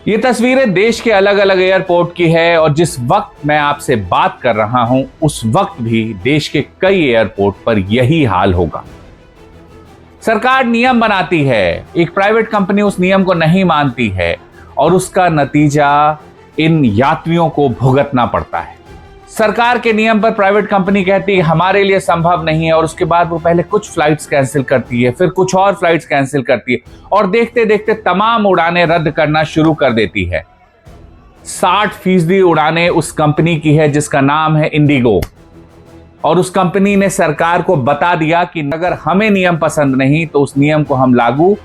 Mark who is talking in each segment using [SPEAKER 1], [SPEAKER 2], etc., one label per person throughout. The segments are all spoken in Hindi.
[SPEAKER 1] ये तस्वीरें देश के अलग अलग एयरपोर्ट की है और जिस वक्त मैं आपसे बात कर रहा हूं उस वक्त भी देश के कई एयरपोर्ट पर यही हाल होगा। सरकार नियम बनाती है, एक प्राइवेट कंपनी उस नियम को नहीं मानती है और उसका नतीजा इन यात्रियों को भुगतना पड़ता है। सरकार के नियम पर प्राइवेट कंपनी कहती है हमारे लिए संभव नहीं है और उसके बाद वो पहले कुछ फ्लाइट्स कैंसिल करती है, फिर कुछ और फ्लाइट्स कैंसिल करती है और देखते देखते तमाम उड़ानें रद्द करना शुरू कर देती है। 60% उड़ानें उस कंपनी की है जिसका नाम है इंडिगो, और उस कंपनी ने सरकार को बता दिया कि अगर हमें नियम पसंद नहीं तो उस नियम को हम लागू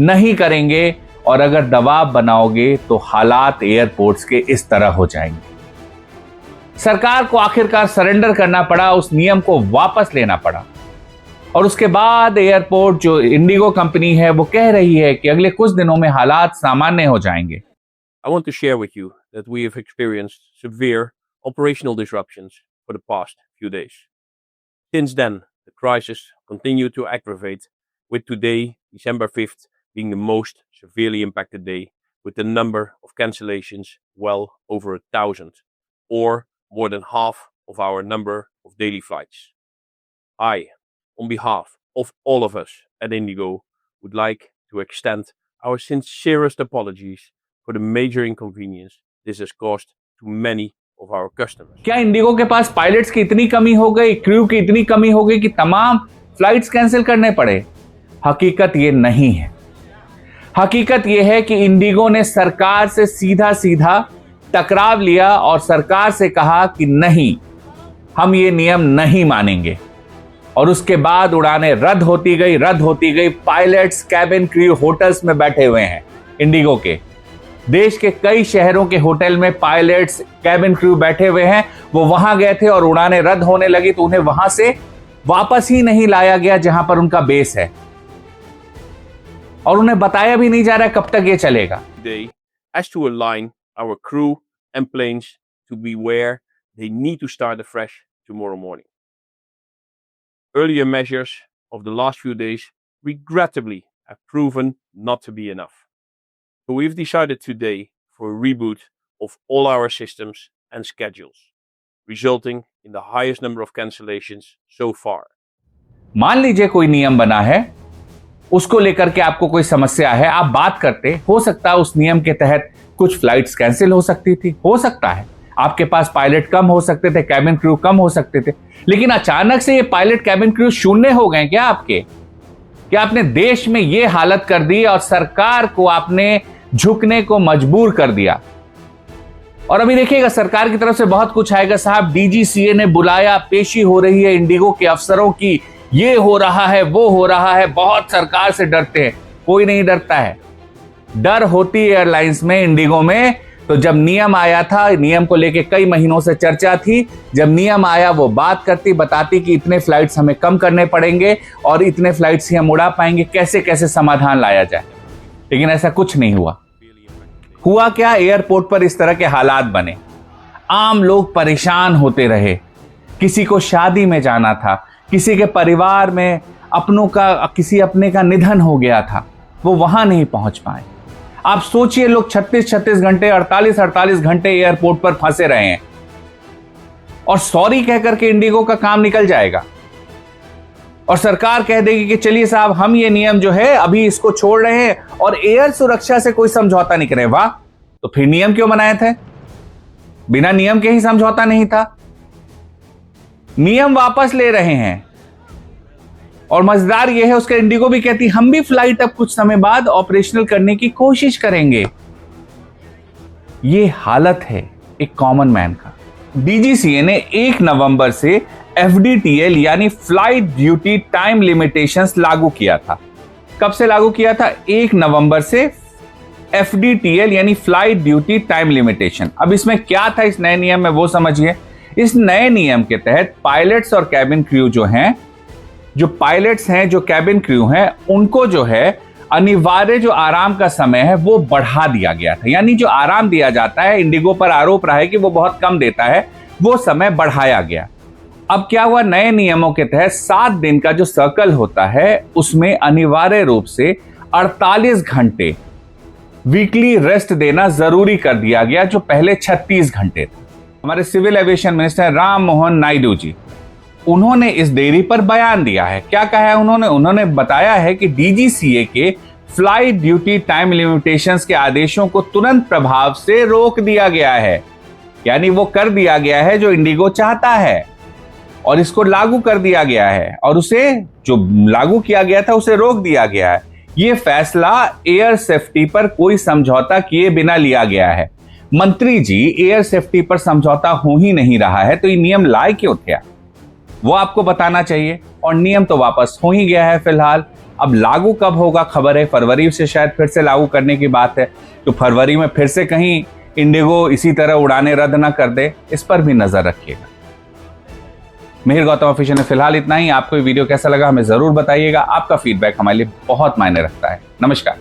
[SPEAKER 1] नहीं करेंगे और अगर दबाव बनाओगे तो हालात एयरपोर्ट्स के इस तरह हो जाएंगे। सरकार को आखिरकार सरेंडर करना पड़ा, उस नियम को वापस लेना पड़ा और उसके बाद एयरपोर्ट जो इंडिगो कंपनी है वो कह रही है कि अगले कुछ दिनों में हालात सामान्य हो जाएंगे।
[SPEAKER 2] I want to share with you that we have experienced severe operational disruptions for the past few days. Since then, the crisis continued to aggravate, with today, December 5th, being the most severely impacted day, with the number of cancellations well over 1,000, or more than half of our number of daily flights. I, on behalf of all of us at Indigo, would like to extend our sincerest apologies for the major inconvenience this has caused to many of our customers.
[SPEAKER 1] क्या इंडिगो के पास पायलट्स की इतनी कमी हो गई, क्रू की इतनी कमी हो गई कि तमाम फ्लाइट्स कैंसिल करने पड़े? हकीकत ये नहीं है। हकीकत ये है कि इंडिगो ने सरकार से सीधा सीधा टकराव लिया और सरकार से कहा कि नहीं, हम ये नियम नहीं मानेंगे, और उसके बाद उड़ानें रद्द होती गई। पायलट्स, कैबिन क्रू होटल्स में बैठे हुए हैं। इंडिगो के देश के कई शहरों के होटल में पायलट्स, कैबिन क्रू बैठे हुए हैं। वो वहां गए थे और उड़ानें रद्द होने लगी तो उन्हें वहां से वापस ही नहीं लाया गया जहां पर उनका बेस है, और उन्हें बताया भी नहीं जा रहा है कब तक ये चलेगा।
[SPEAKER 2] Today, as to align our crew and planes to be where they need to start afresh tomorrow morning. Earlier measures of the last few days regrettably have proven not to be enough. So we've decided today for a reboot of all our systems and schedules, resulting in the highest number of cancellations so far.
[SPEAKER 1] मान लीजिए कोई नियम बना है, उसको लेकर के आपको कोई समस्या है, आप बात करते, हो सकता है उस नियम के तहत कुछ फ्लाइट्स कैंसिल हो सकती थी, हो सकता है आपके पास पायलट कम हो सकते थे, कैबिन क्रू कम हो सकते थे, लेकिन अचानक से ये पायलट कैबिन क्रू शून्य हो गए क्या आपके? क्या आपने देश में ये हालत कर दी और सरकार को आपने झुकने को मजबूर कर दिया? और अभी देखिएगा सरकार की तरफ से बहुत कुछ आएगा। साहब, डीजीसीए ने बुलाया, पेशी हो रही है इंडिगो के अफसरों की, ये हो रहा है, वो हो रहा है। बहुत सरकार से डरते हैं, कोई नहीं डरता है। डर होती एयरलाइंस में, इंडिगो में तो जब नियम आया था, नियम को लेके कई महीनों से चर्चा थी, जब नियम आया वो बात करती, बताती कि इतने फ्लाइट्स हमें कम करने पड़ेंगे और इतने फ्लाइट्स ही हम उड़ा पाएंगे, कैसे कैसे समाधान लाया जाए। लेकिन ऐसा कुछ नहीं हुआ। हुआ क्या? एयरपोर्ट पर इस तरह के हालात बने, आम लोग परेशान होते रहे। किसी को शादी में जाना था, किसी के परिवार में अपनों का, किसी अपने का निधन हो गया था, वो वहां नहीं पहुंच पाए। आप सोचिए, लोग 36 घंटे, 48 घंटे एयरपोर्ट पर फंसे रहे हैं और सॉरी कह करके इंडिगो का काम निकल जाएगा और सरकार कह देगी कि चलिए साहब, हम ये नियम जो है अभी इसको छोड़ रहे हैं और एयर सुरक्षा से कोई समझौता नहीं करें। वाह, तो फिर नियम क्यों बनाए थे? बिना नियम के ही समझौता नहीं था। नियम वापस ले रहे हैं और मजेदार यह है, उसका इंडिगो भी कहती हम भी फ्लाइट अब कुछ समय बाद ऑपरेशनल करने की कोशिश करेंगे। यह हालत है एक कॉमन मैन का। डीजीसीए ने 1 नवंबर से एफडीटीएल यानी फ्लाइट ड्यूटी टाइम लिमिटेशंस लागू किया था। कब से लागू किया था? 1 नवंबर से एफडीटीएल यानी फ्लाइट ड्यूटी टाइम लिमिटेशन। अब इसमें क्या था इस नए नियम में, वो समझिए। इस नए नियम के तहत पायलट्स और कैबिन क्रू जो हैं, जो पायलट्स हैं, जो कैबिन क्रू हैं, उनको जो है अनिवार्य जो आराम का समय है वो बढ़ा दिया गया था। यानी जो आराम दिया जाता है, इंडिगो पर आरोप रहा है कि वो बहुत कम देता है, वो समय बढ़ाया गया। अब क्या हुआ? नए नियमों के तहत 7 दिन का जो सर्कल होता है उसमें अनिवार्य रूप से 48 घंटे वीकली रेस्ट देना जरूरी कर दिया गया, जो पहले 36 घंटे थे। हमारे civil aviation minister Ram Mohan Naidu ji, उन्होंने इस देरी पर बयान दिया है। क्या कहा है उन्होंने बताया है कि डीजीसीए के फ्लाइट ड्यूटी टाइम लिमिटेशंस के आदेशों को तुरंत प्रभाव से रोक दिया गया है, यानी वो कर दिया गया है जो इंडिगो चाहता है और इसको लागू कर दिया गया है, और उसे जो लागू किया गया था उसे रोक दिया गया है। ये फैसला एयर सेफ्टी पर कोई समझौता किए बिना लिया गया है। मंत्री जी, एयर सेफ्टी पर समझौता हो ही नहीं रहा है तो ये नियम लाए क्यों थे? वो आपको बताना चाहिए, और नियम तो वापस हो ही गया है फिलहाल। अब लागू कब होगा खबर है, फरवरी से शायद फिर से लागू करने की बात है, तो फरवरी में फिर से कहीं इंडिगो इसी तरह उड़ाने रद्द ना कर दे, इस पर भी नजर रखिएगा। मिहिर गौतम ऑफिशियल में फिलहाल इतना ही। आपको ये वीडियो कैसा लगा हमें जरूर बताइएगा। आपका फीडबैक हमारे लिए बहुत मायने रखता है। नमस्कार।